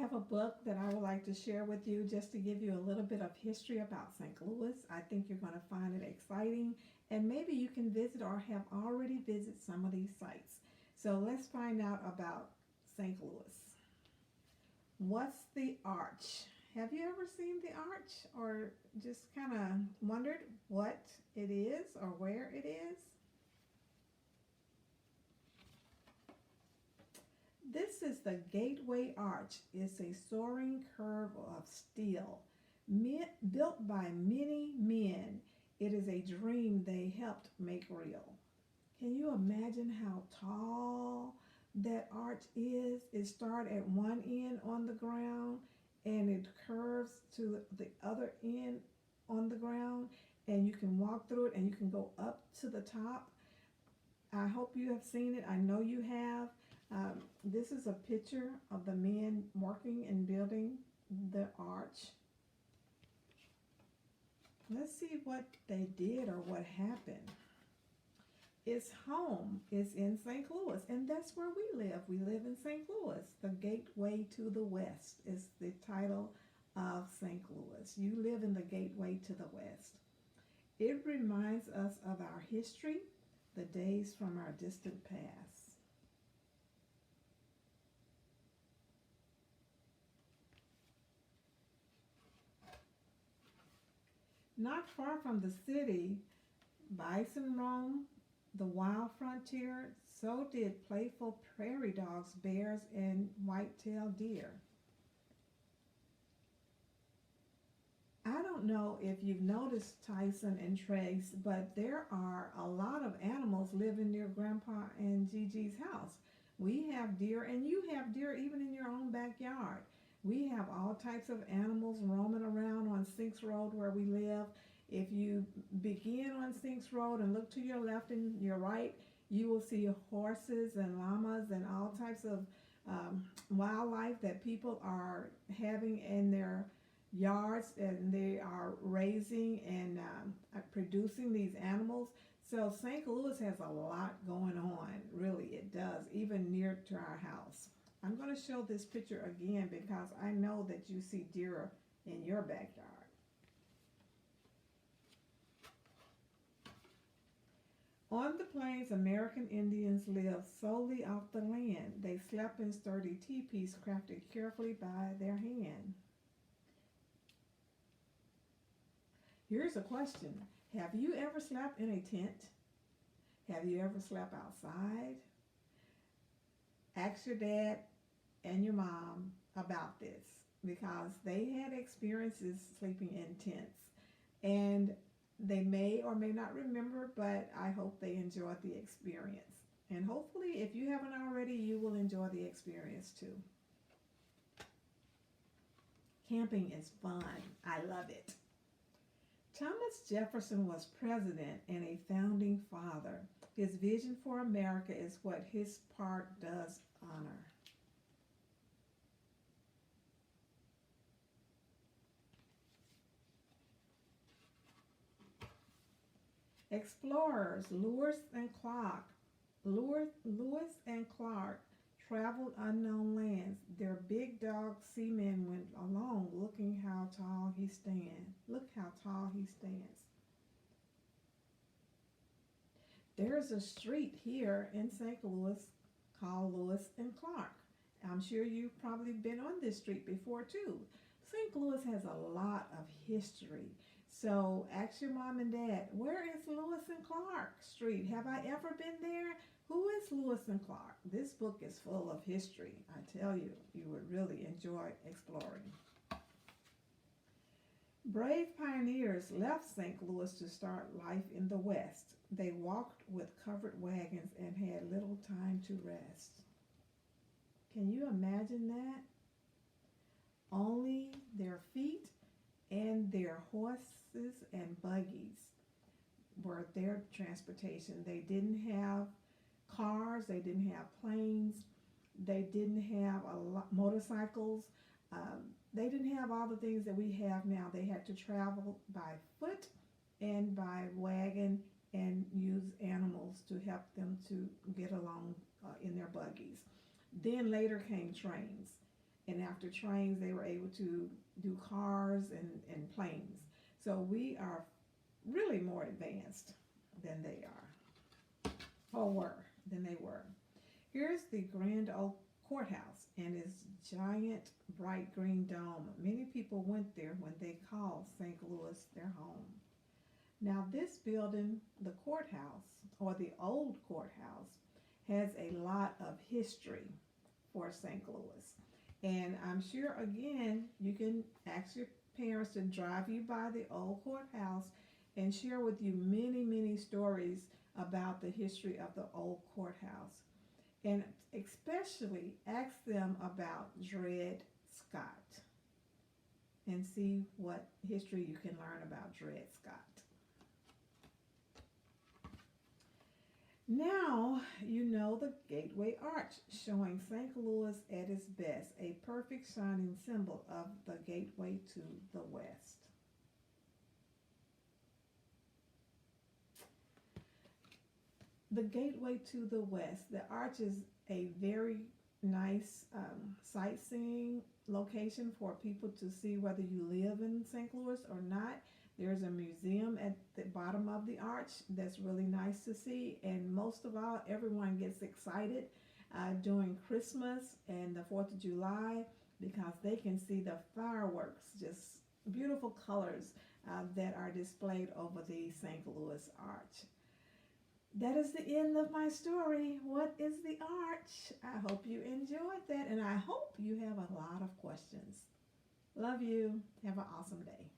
have a book that I would like to share with you just to give you a little bit of history about St. Louis. I think you're going to find it exciting, and maybe you can visit or have already visited some of these sites. So let's find out about St. Louis. What's the arch? Have you ever seen the arch or just kind of wondered what it is or where it is? This is the Gateway Arch. It's a soaring curve of steel built by many men. It is a dream they helped make real. Can you imagine how tall that arch is? It starts at one end on the ground and it curves to the other end on the ground, and you can walk through it and you can go up to the top. I hope you have seen it. I know you have. This is a picture of the men working and building the arch. Let's see what they did or what happened. Its home is in St. Louis, and that's where we live. We live in St. Louis. The Gateway to the West is the title of St. Louis. You live in the Gateway to the West. It reminds us of our history, the days from our distant past. Not far from the city, bison roam the wild frontier. So did playful prairie dogs, bears, and white-tailed deer. I don't know if you've noticed, Tyson and Trace, but there are a lot of animals living near Grandpa and Gigi's house. We have deer, and you have deer even in your own backyard. We have all types of animals roaming around on Sinks Road where we live. If you begin on Sinks Road and look to your left and your right, you will see horses and llamas and all types of wildlife that people are having in their yards, and they are raising and producing these animals. So St. Louis has a lot going on, really it does, even near to our house. I'm going to show this picture again because I know that you see deer in your backyard. On the plains, American Indians lived solely off the land. They slept in sturdy teepees crafted carefully by their hand. Here's a question. Have you ever slept in a tent? Have you ever slept outside? Ask your dad and your mom about this because they had experiences sleeping in tents. And they may or may not remember, but I hope they enjoyed the experience. And hopefully, if you haven't already, you will enjoy the experience too. Camping is fun. I love it. Thomas Jefferson was president and a founding father. His vision for America is what his park does honor. Explorers Lewis and Clark traveled unknown lands. Their big dog seamen went along, looking how tall he stands. Look how tall he stands. There's a street here in St. Louis called Lewis and Clark. I'm sure you've probably been on this street before too. St. Louis has a lot of history. So ask your mom and dad, where is Lewis and Clark Street? Have I ever been there? Who is Lewis and Clark? This book is full of history. I tell you, you would really enjoy exploring. Brave pioneers left St. Louis to start life in the West. They walked with covered wagons and had little time to rest. Can you imagine that? Only their feet and their horses and buggies were their transportation. They didn't have cars, they didn't have planes, they didn't have motorcycles, they didn't have all the things that we have now. They had to travel by foot and by wagon and use animals to help them to get along in their buggies. Then later came trains. And after trains, they were able to do cars and planes. So we are really more advanced than they are, or were, than they were. Here's the Grand Old Courthouse and its giant bright green dome. Many people went there when they called St. Louis their home. Now, this building, the courthouse, or the old courthouse, has a lot of history for St. Louis. And I'm sure, again, you can ask your parents to drive you by the old courthouse and share with you many, many stories about the history of the old courthouse. And especially ask them about Dred Scott and see what history you can learn about Dred Scott. Now you know the Gateway Arch, showing St. Louis at its best, a perfect shining symbol of the gateway to the West. The gateway to the West. The arch is a very nice sightseeing location for people to see whether you live in St. Louis or not. There's a museum at the bottom of the arch that's really nice to see. And most of all, everyone gets excited during Christmas and the 4th of July because they can see the fireworks, just beautiful colors that are displayed over the St. Louis arch. That is the end of my story. What is the arch? I hope you enjoyed that, and I hope you have a lot of questions. Love you. Have an awesome day.